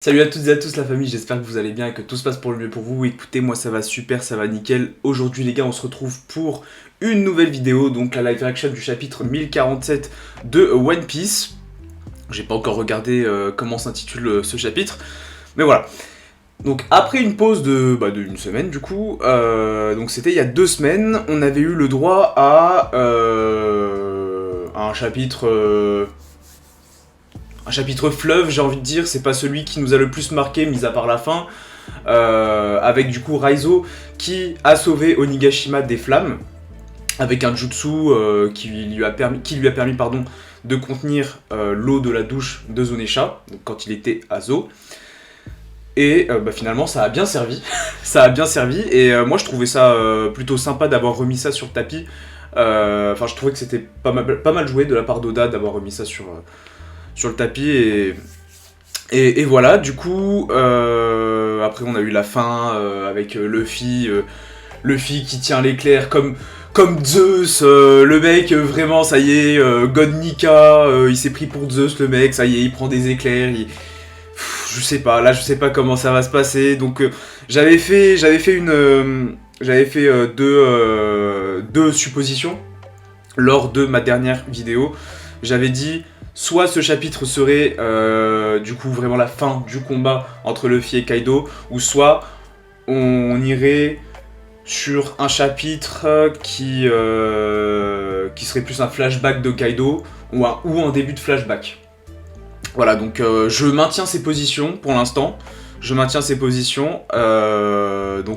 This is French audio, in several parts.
Salut à toutes et à tous la famille, j'espère que vous allez bien et que tout se passe pour le mieux pour vous. Écoutez, moi ça va super, ça va nickel. Aujourd'hui les gars, on se retrouve pour une nouvelle vidéo, donc la live action du chapitre 1047 de One Piece. J'ai pas encore regardé comment s'intitule ce chapitre, mais voilà. Donc après une pause de une semaine du coup, donc c'était il y a 2 semaines, on avait eu le droit à un chapitre... un chapitre fleuve, j'ai envie de dire, c'est pas celui qui nous a le plus marqué, mis à part la fin, avec du coup Raizo qui a sauvé Onigashima des flammes, avec un jutsu qui lui a permis de contenir l'eau de la douche de Zonesha, donc quand il était à Zo. Et finalement ça a bien servi, ça a bien servi, et moi je trouvais ça plutôt sympa d'avoir remis ça sur le tapis. Enfin je trouvais que c'était pas mal joué de la part d'Oda d'avoir remis ça sur le tapis, et voilà, du coup, après on a eu la fin avec Luffy qui tient l'éclair comme Zeus, le mec, vraiment, ça y est, God Nika, il s'est pris pour Zeus, le mec, ça y est, il prend des éclairs, je sais pas comment ça va se passer, donc j'avais fait deux suppositions lors de ma dernière vidéo. J'avais dit soit ce chapitre serait du coup vraiment la fin du combat entre Luffy et Kaido, ou soit on irait sur un chapitre qui serait plus un flashback de Kaido, ou un début de flashback. Voilà, donc je maintiens ces positions pour l'instant. Donc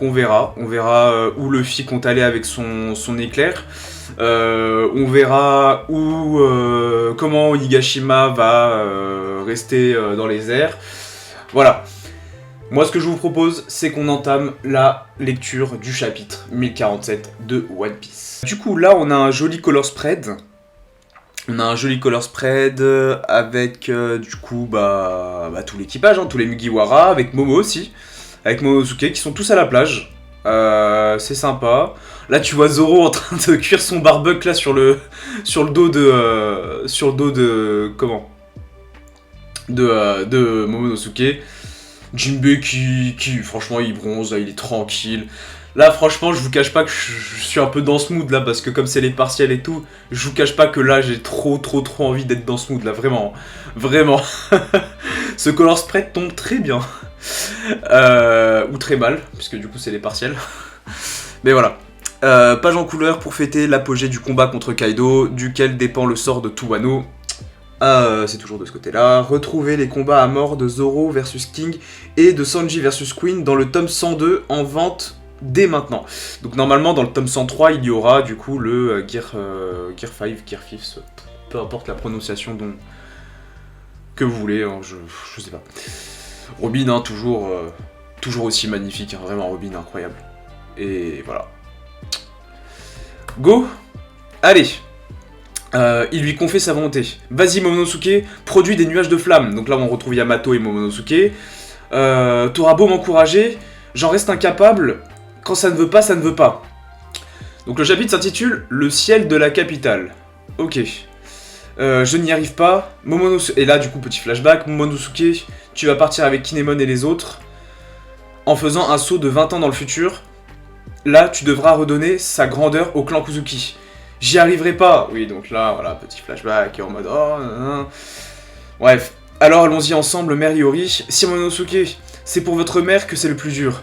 on verra où Luffy compte aller avec son éclair. On verra comment Onigashima va rester dans les airs. Voilà. Moi, ce que je vous propose, c'est qu'on entame la lecture du chapitre 1047 de One Piece. Du coup, là, on a un joli color spread. Avec du coup tout l'équipage, hein, tous les Mugiwara, avec Momo aussi, avec Momonosuke qui sont tous à la plage. C'est sympa. Là tu vois Zoro en train de cuire son barbecue là sur le dos de Momonosuke. Jinbei qui franchement il bronze, là, il est tranquille. Là franchement je vous cache pas que je suis un peu dans ce mood là, parce que comme c'est les partiels et tout, je vous cache pas que là j'ai trop envie d'être dans ce mood là, vraiment. Ce color spread tombe très bien. Ou très mal, puisque du coup c'est les partiels. Mais voilà. Page en couleur pour fêter l'apogée du combat contre Kaido, duquel dépend le sort de Tuwano. C'est toujours de ce côté-là. Retrouver les combats à mort de Zoro versus King et de Sanji versus Queen dans le tome 102 en vente dès maintenant. Donc normalement dans le tome 103 il y aura du coup le Gear 5, Gear 5, peu importe la prononciation que vous voulez, hein, je sais pas. Robin, hein, toujours aussi magnifique, hein, vraiment Robin incroyable. Et voilà. Go. Allez. Il lui confie sa volonté. Vas-y Momonosuke, produis des nuages de flammes. Donc là on retrouve Yamato et Momonosuke. T'auras beau m'encourager, j'en reste incapable. Quand ça ne veut pas, ça ne veut pas. Donc le chapitre s'intitule Le ciel de la capitale. Ok. Je n'y arrive pas. Momonosuke... Et là du coup petit flashback. Momonosuke, tu vas partir avec Kinemon et les autres en faisant un saut de 20 ans dans le futur. Là tu devras redonner sa grandeur au clan Kuzuki. J'y arriverai pas. Oui, donc là, voilà, petit flashback en mode oh. Bref. Alors allons-y ensemble, Mère Iori. Si Momonosuke, c'est pour votre mère que c'est le plus dur.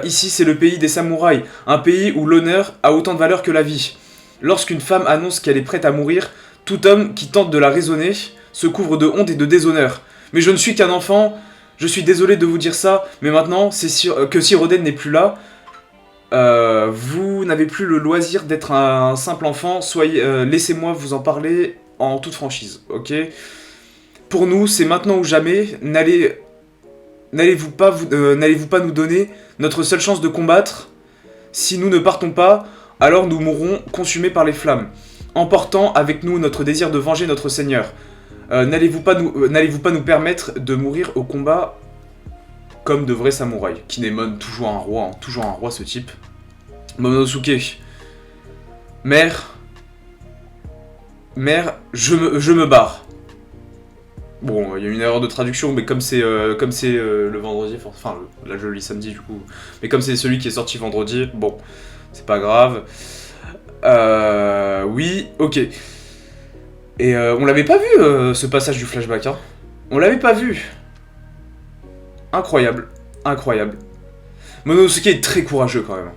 Ici, c'est le pays des samouraïs, un pays où l'honneur a autant de valeur que la vie. Lorsqu'une femme annonce qu'elle est prête à mourir, tout homme qui tente de la raisonner se couvre de honte et de déshonneur. Mais je ne suis qu'un enfant. Je suis désolé de vous dire ça, mais maintenant, c'est sûr que si Roden n'est plus là. Vous n'avez plus le loisir d'être un simple enfant, laissez-moi vous en parler en toute franchise, ok? Pour nous, c'est maintenant ou jamais, n'allez-vous pas nous donner notre seule chance de combattre? Si nous ne partons pas, alors nous mourrons consumés par les flammes, emportant avec nous notre désir de venger notre Seigneur. N'allez-vous pas nous permettre de mourir au combat comme de vrais samouraïs? Kinemon, toujours un roi ce type. Momonosuke. Mère, je me barre. Bon, il y a une erreur de traduction, mais comme c'est le vendredi, enfin là je le lis samedi du coup, mais comme c'est celui qui est sorti vendredi, bon, c'est pas grave. Oui, ok. Et on l'avait pas vu ce passage du flashback, hein. On l'avait pas vu. Incroyable, incroyable. Monosuke est très courageux quand même.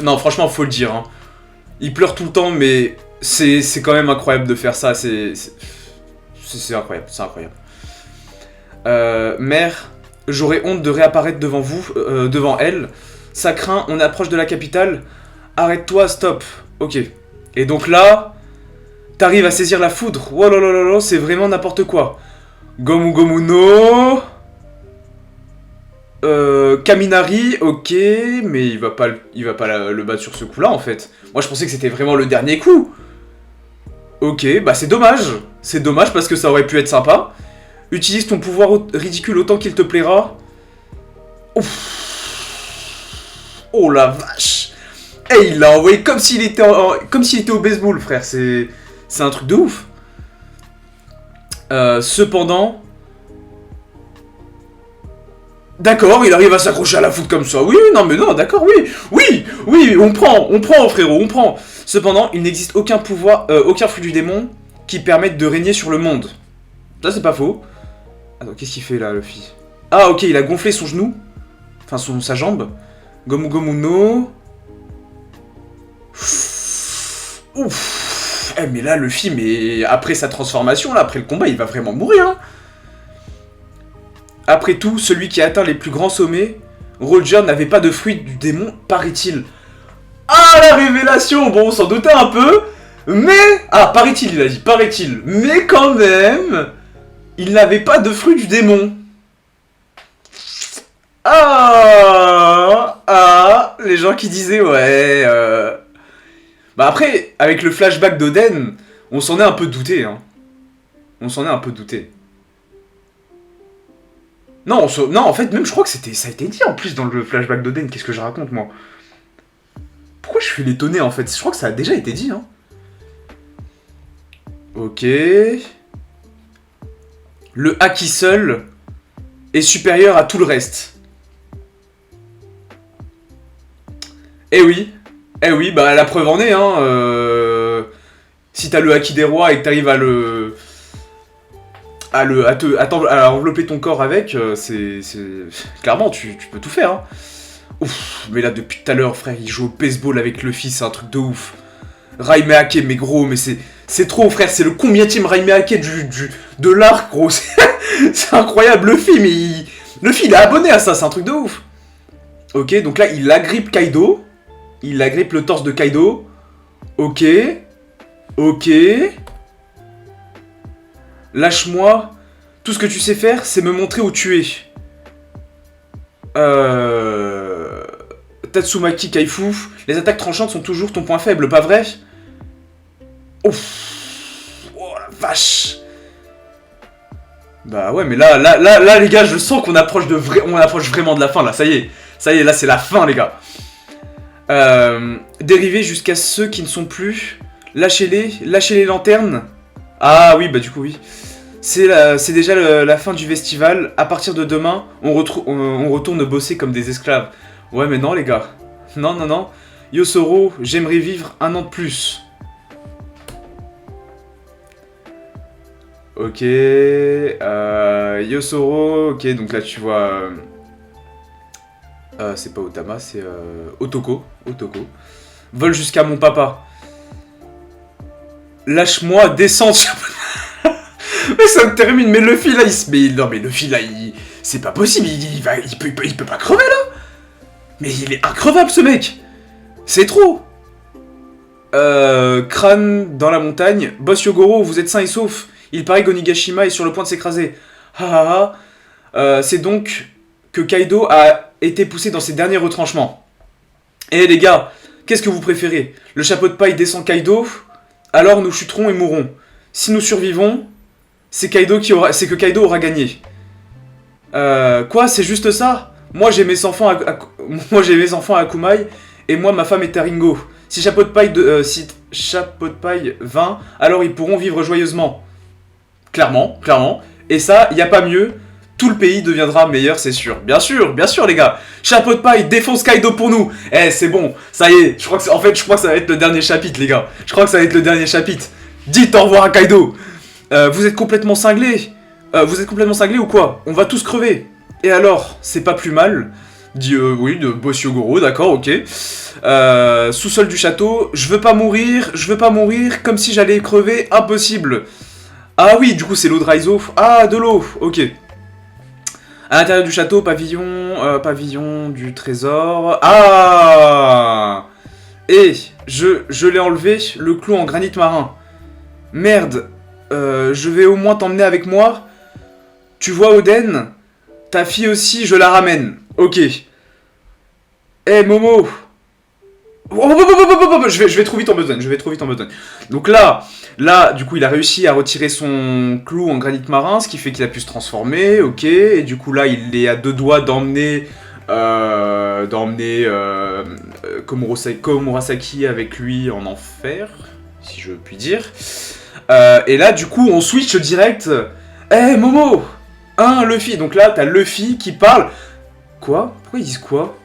Non, franchement, faut le dire, hein. Il pleure tout le temps, mais c'est quand même incroyable de faire ça, c'est incroyable, c'est incroyable. Mère, j'aurais honte de réapparaître devant vous, devant elle. Ça craint, on approche de la capitale. Arrête-toi, stop. Ok. Et donc là, t'arrives à saisir la foudre. Oh là là là là, c'est vraiment n'importe quoi. Gomu Gomu no. Kaminari, ok, mais il va pas le battre sur ce coup-là en fait. Moi je pensais que c'était vraiment le dernier coup. Ok, bah c'est dommage. C'est dommage parce que ça aurait pu être sympa. Utilise ton pouvoir ridicule autant qu'il te plaira. Ouf. Oh la vache. Eh, il l'a envoyé comme s'il était, comme s'il était au baseball, frère. C'est un truc de ouf. Cependant... D'accord, il arrive à s'accrocher à la foudre comme ça. Oui, non, mais non, d'accord, oui. Oui, oui, on prend, frérot, on prend. Cependant, il n'existe aucun pouvoir, aucun flux du démon qui permette de régner sur le monde. Ça, c'est pas faux. Attends, qu'est-ce qu'il fait là, Luffy? Ah, ok, il a gonflé son genou. Enfin, sa jambe. Gomu Gomu no. Ouf. Eh, mais là, Luffy, mais après sa transformation, là, après le combat, il va vraiment mourir, hein. Après tout, celui qui a atteint les plus grands sommets, Roger n'avait pas de fruit du démon, paraît-il. Ah, la révélation! Bon, on s'en doutait un peu, mais... Ah, paraît-il, il a dit, paraît-il. Mais quand même, il n'avait pas de fruit du démon. Ah, les gens qui disaient, ouais... Bah après, avec le flashback d'Oden, on s'en est un peu douté, hein. On s'en est un peu douté. Non, non, en fait, même je crois que ça a été dit en plus dans le flashback d'Oden. Qu'est-ce que je raconte, moi? Pourquoi je suis l'étonné, en fait? Je crois que ça a déjà été dit, hein. Ok. Le haki seul est supérieur à tout le reste. Eh oui. Eh oui, bah la preuve en est, hein. Si t'as le haki des rois et que t'arrives à envelopper ton corps avec, c'est... Clairement, tu peux tout faire, hein. Ouf, mais là, depuis tout à l'heure, frère, il joue au baseball avec Luffy, c'est un truc de ouf. Raimehake, mais gros, mais c'est trop, frère, c'est le combienième Raimehake de l'arc, gros. C'est incroyable, Luffy, mais Luffy, il est abonné à ça, c'est un truc de ouf. Ok, donc là, il agrippe Kaido. Il agrippe le torse de Kaido. Ok. Ok. Lâche-moi. Tout ce que tu sais faire, c'est me montrer où tu es. Tatsumaki Kaifu. Les attaques tranchantes sont toujours ton point faible, pas vrai? Ouf. Oh la vache. Bah ouais, mais là, les gars, je sens qu'on approche on approche vraiment de la fin, là. Ça y est, là, c'est la fin, les gars. Dériver jusqu'à ceux qui ne sont plus. Lâchez les lanternes. Ah oui, bah du coup, oui. C'est déjà la fin du festival. À partir de demain, on retourne bosser comme des esclaves. Ouais, mais non, les gars. Non, non, non. Yosoro, j'aimerais vivre 1 an de plus. Ok. Yosoro, ok, donc là, tu vois... c'est pas Otama, c'est Otoko. Vole jusqu'à mon papa. Lâche-moi, descends. Mais ça me termine, mais Luffy là, non mais Luffy là, c'est pas possible, il peut pas crever là. Mais il est increvable ce mec. C'est trop. Crâne dans la montagne. Boss Yogoro, vous êtes sain et sauf. Il paraît qu'Onigashima est sur le point de s'écraser. C'est donc que Kaido a été poussé dans ses derniers retranchements. Eh les gars, qu'est-ce que vous préférez? Le chapeau de paille descend Kaido, alors nous chuterons et mourrons. Si nous survivons, c'est que Kaido aura gagné. Quoi, c'est juste ça? Moi j'ai mes enfants à Kumai et moi ma femme est à Ringo. Si Chapeau de Paille vint, alors ils pourront vivre joyeusement. Clairement. Et ça, y a pas mieux. Tout le pays deviendra meilleur, c'est sûr. Bien sûr, les gars. Chapeau de paille, défonce Kaido pour nous. Eh, c'est bon, ça y est. Je crois que ça va être le dernier chapitre, les gars. Je crois que ça va être le dernier chapitre. Dites au revoir à Kaido. Vous êtes complètement cinglés. Vous êtes complètement cinglés ou quoi? On va tous crever. Et alors, c'est pas plus mal. Dit oui, de Boshyogoro, d'accord, ok. Sous-sol du château, je veux pas mourir, comme si j'allais crever, impossible. Ah oui, du coup c'est l'eau de Raizo. Ah, de l'eau, ok. À l'intérieur du château, pavillon du trésor. Ah! Et je l'ai enlevé, le clou en granit marin. Merde, je vais au moins t'emmener avec moi. Tu vois Oden? Ta fille aussi, je la ramène. Ok. Eh Momo. Je vais trop vite en besogne, Donc là, du coup, il a réussi à retirer son clou en granit marin, ce qui fait qu'il a pu se transformer, ok. Et du coup, là, il est à 2 doigts d'emmener Komurasaki avec lui en enfer, si je puis dire. Et là, du coup, on switch direct. Eh Momo, hein, Luffy. Donc là, t'as Luffy qui parle. Quoi? Pourquoi ils disent quoi?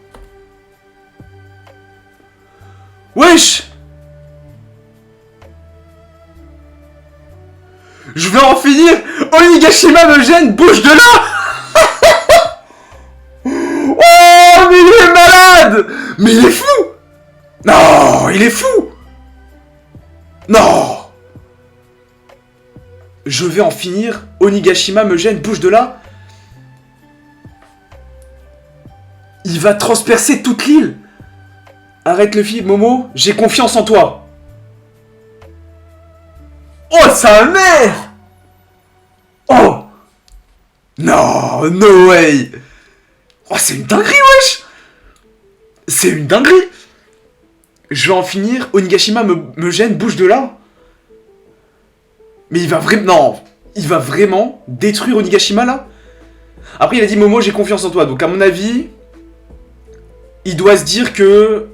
Wesh! Je vais en finir! Onigashima me gêne, bouge de là! Oh, mais il est malade! Mais il est fou! Non, il est fou! Non! Je vais en finir, Onigashima me gêne, bouge de là! Il va transpercer toute l'île! Arrête Luffy, Momo, j'ai confiance en toi. Oh, sa mère! Oh! Non, no way! Oh, c'est une dinguerie, wesh! C'est une dinguerie! Je vais en finir, Onigashima me gêne, bouge de là. Mais il va vraiment... Non, il va vraiment détruire Onigashima, là? Après, il a dit, Momo, j'ai confiance en toi. Donc, à mon avis, il doit se dire que...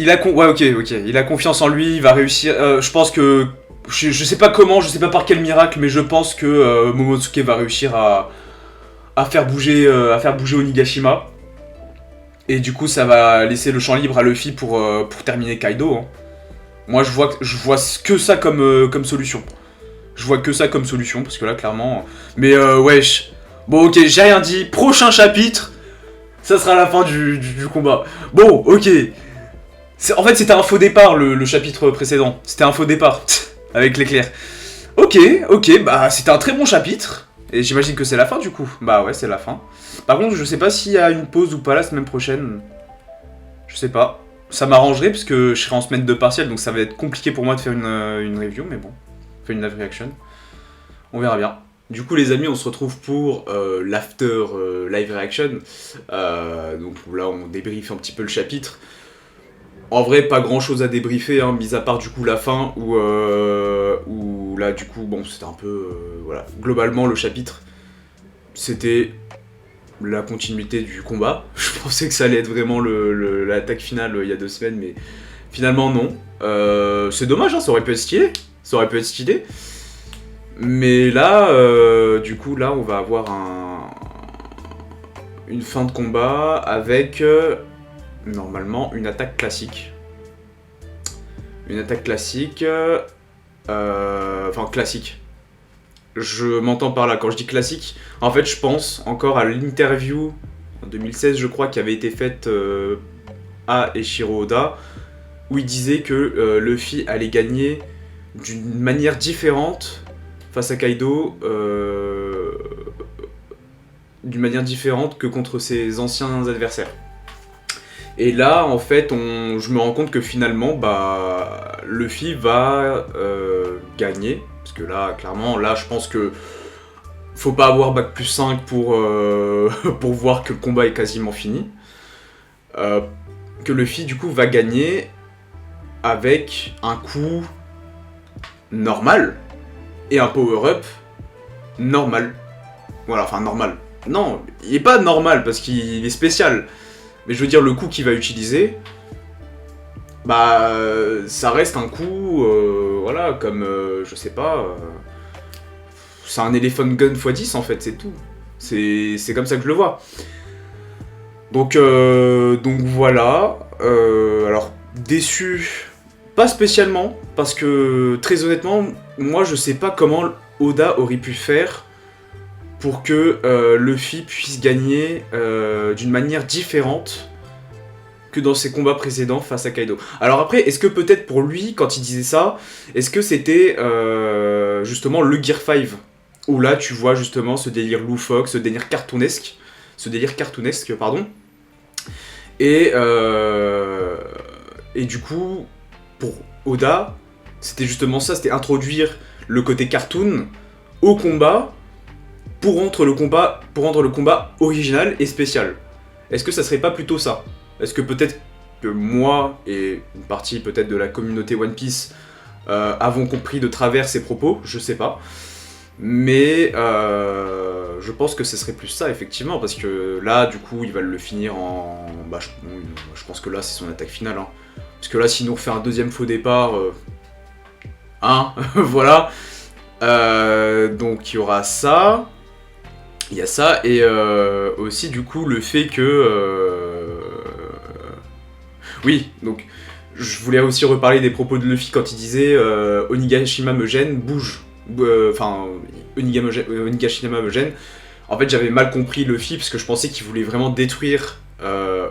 Ouais, ok. Il a confiance en lui, il va réussir. Je pense que... Je sais pas comment, je sais pas par quel miracle, mais je pense que Momonosuke va réussir à faire bouger Onigashima. Et du coup, ça va laisser le champ libre à Luffy pour terminer Kaido. Hein. Moi, je vois que ça comme solution. Je vois que ça comme solution, parce que là, clairement... Mais wesh... Bon, ok, j'ai rien dit. Prochain chapitre, ça sera la fin du combat. Bon, ok. En fait, c'était un faux départ, le chapitre précédent. C'était un faux départ, avec l'éclair. Ok, bah c'était un très bon chapitre. Et j'imagine que c'est la fin, du coup. Bah ouais, c'est la fin. Par contre, je sais pas s'il y a une pause ou pas la semaine prochaine. Je sais pas. Ça m'arrangerait, parce que je serai en semaine de partiel, donc ça va être compliqué pour moi de faire une review, mais bon. Faire une live reaction. On verra bien. Du coup, les amis, on se retrouve pour l'after live reaction. Donc là, on débriefe un petit peu le chapitre. En vrai, pas grand chose à débriefer, hein, mis à part du coup la fin où là, du coup, bon, c'était un peu. Voilà. Globalement, le chapitre, c'était la continuité du combat. Je pensais que ça allait être vraiment l'attaque finale il y a 2 semaines, mais finalement, non. C'est dommage, hein, ça aurait pu être stylé. Mais là, du coup, là, on va avoir une fin de combat avec, normalement, une attaque classique. Enfin, classique. Je m'entends par là, quand je dis classique, en fait, je pense encore à l'interview, en 2016, je crois, qui avait été faite à Eiichiro Oda, où il disait que Luffy allait gagner d'une manière différente face à Kaido, d'une manière différente que contre ses anciens adversaires. Et là, en fait, je me rends compte que finalement, bah, Luffy va gagner. Parce que là, clairement, là, je pense que faut pas avoir bac plus 5 pour voir que le combat est quasiment fini. Que Luffy, du coup, va gagner avec un coup normal et un power-up normal. Voilà, enfin normal. Non, il est pas normal parce qu'il est spécial. Mais je veux dire, le coup qu'il va utiliser, bah ça reste un coup, voilà, comme, je sais pas, c'est un Elephant Gun x10 en fait, c'est tout. C'est comme ça que je le vois. Donc voilà, alors déçu, pas spécialement, parce que très honnêtement, moi je sais pas comment Oda aurait pu faire pour que Luffy puisse gagner d'une manière différente que dans ses combats précédents face à Kaido. Alors après, est-ce que peut-être pour lui, quand il disait ça, est-ce que c'était justement le Gear 5 où là tu vois justement ce délire loufoque, ce délire cartoonesque, pardon. Et du coup, pour Oda, c'était justement ça, c'était introduire le côté cartoon au combat pour rendre le combat original et spécial. Est-ce que ça serait pas plutôt ça? Est-ce que peut-être que moi et une partie peut-être de la communauté One Piece avons compris de travers ses propos? Je sais pas. Mais je pense que ce serait plus ça, effectivement, parce que là, du coup, il va le finir en... Bah, je pense que là, c'est son attaque finale. Hein. Parce que là, s'il nous refait un deuxième faux départ... Hein, voilà. Donc, il y aura ça. Il y a ça, et aussi, du coup, le fait que... Oui, donc... Je voulais aussi reparler des propos de Luffy quand il disait Onigashima me gêne, bouge. Enfin, Onigashima me gêne. En fait, j'avais mal compris Luffy parce que je pensais qu'il voulait vraiment détruire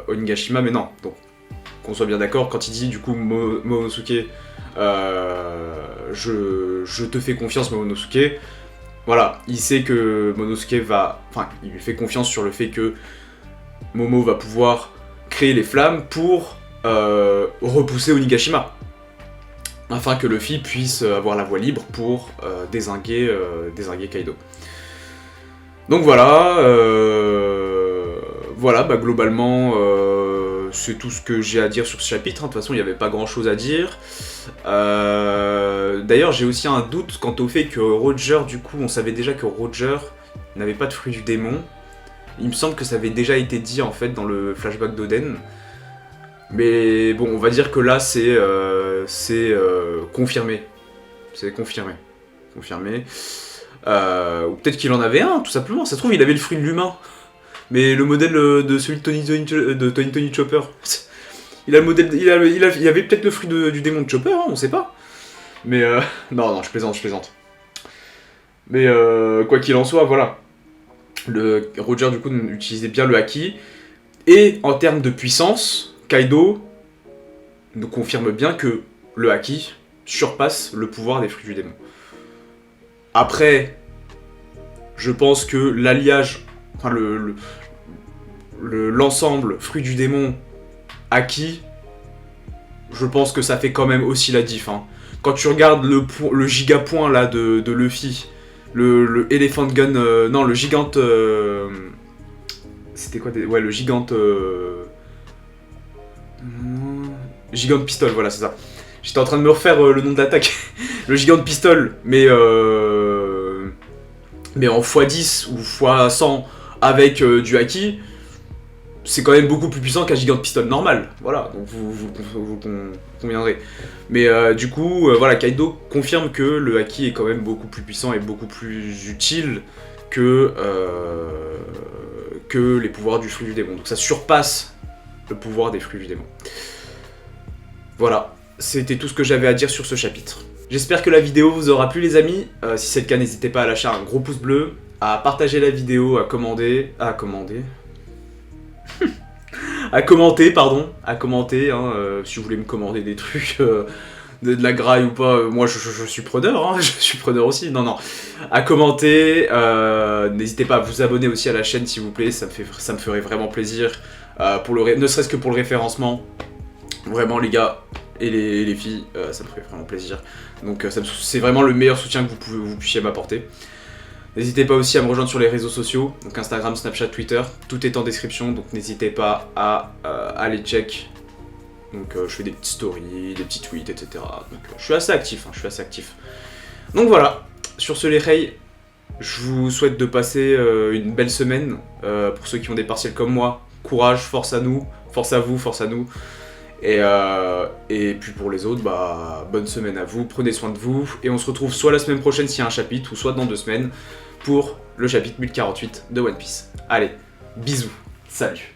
Onigashima, mais non. Donc, qu'on soit bien d'accord, quand il dit du coup Momonosuke, je te fais confiance, Momonosuke. Voilà, il sait que Momonosuke va. Enfin, il lui fait confiance sur le fait que Momo va pouvoir créer les flammes pour repousser Onigashima. Afin que Luffy puisse avoir la voie libre pour dézinguer Kaido. Donc voilà, bah, globalement, c'est tout ce que j'ai à dire sur ce chapitre. Hein. De toute façon, il n'y avait pas grand chose à dire. D'ailleurs, j'ai aussi un doute quant au fait que Roger, du coup, on savait déjà que Roger n'avait pas de fruit du démon. Il me semble que ça avait déjà été dit en fait dans le flashback d'Oden. Mais bon, on va dire que là, c'est confirmé. C'est confirmé. Confirmé. Ou peut-être qu'il en avait un, tout simplement. Ça se trouve, il avait le fruit de l'humain. Mais le modèle de celui de Tony Chopper. Il a le modèle, il avait peut-être le fruit du démon de Chopper, hein, on sait pas. Mais non, je plaisante. Mais quoi qu'il en soit, voilà. Roger, du coup, utilisait bien le haki. Et en termes de puissance... Kaido nous confirme bien que le haki surpasse le pouvoir des fruits du démon. Après, je pense que l'alliage, enfin l'ensemble fruits du démon haki, je pense que ça fait quand même aussi la diff. Hein. Quand tu regardes le giga point là de Luffy, le Elephant Gun, non le gigante, c'était quoi ouais le gigante. Gigante pistol, voilà, c'est ça. J'étais en train de me refaire le nom de l'attaque. Le gigante pistol, mais en x10 ou x100 avec du haki, c'est quand même beaucoup plus puissant qu'un gigante pistol normal. Voilà, donc vous conviendrez. Mais du coup, voilà, Kaido confirme que le haki est quand même beaucoup plus puissant et beaucoup plus utile que les pouvoirs du fruit du démon. Donc ça surpasse le pouvoir des fruits du démon. Voilà, c'était tout ce que j'avais à dire sur ce chapitre. J'espère que la vidéo vous aura plu les amis. Si c'est le cas, n'hésitez pas à lâcher un gros pouce bleu, à partager la vidéo, à commenter, à commenter, hein, si vous voulez me commander des trucs, de la graille ou pas, moi je suis preneur, hein, je suis preneur aussi, non, à commenter, n'hésitez pas à vous abonner aussi à la chaîne s'il vous plaît, ça me ferait vraiment plaisir, ne serait-ce que pour le référencement, vraiment les gars et les filles, ça me ferait vraiment plaisir, donc c'est vraiment le meilleur soutien que vous puissiez m'apporter. N'hésitez pas aussi à me rejoindre sur les réseaux sociaux, donc Instagram, Snapchat, Twitter, tout est en description, donc n'hésitez pas à aller check. Donc je fais des petites stories, des petits tweets, etc. Donc je suis assez actif, Donc voilà, sur ce les reils, je vous souhaite de passer une belle semaine. Pour ceux qui ont des partiels comme moi, courage, force à nous, force à vous, force à nous. Et puis pour les autres, bah, bonne semaine à vous, prenez soin de vous, et on se retrouve soit la semaine prochaine s'il y a un chapitre, ou soit dans 2 semaines pour le chapitre 1048 de One Piece. Allez, bisous, salut.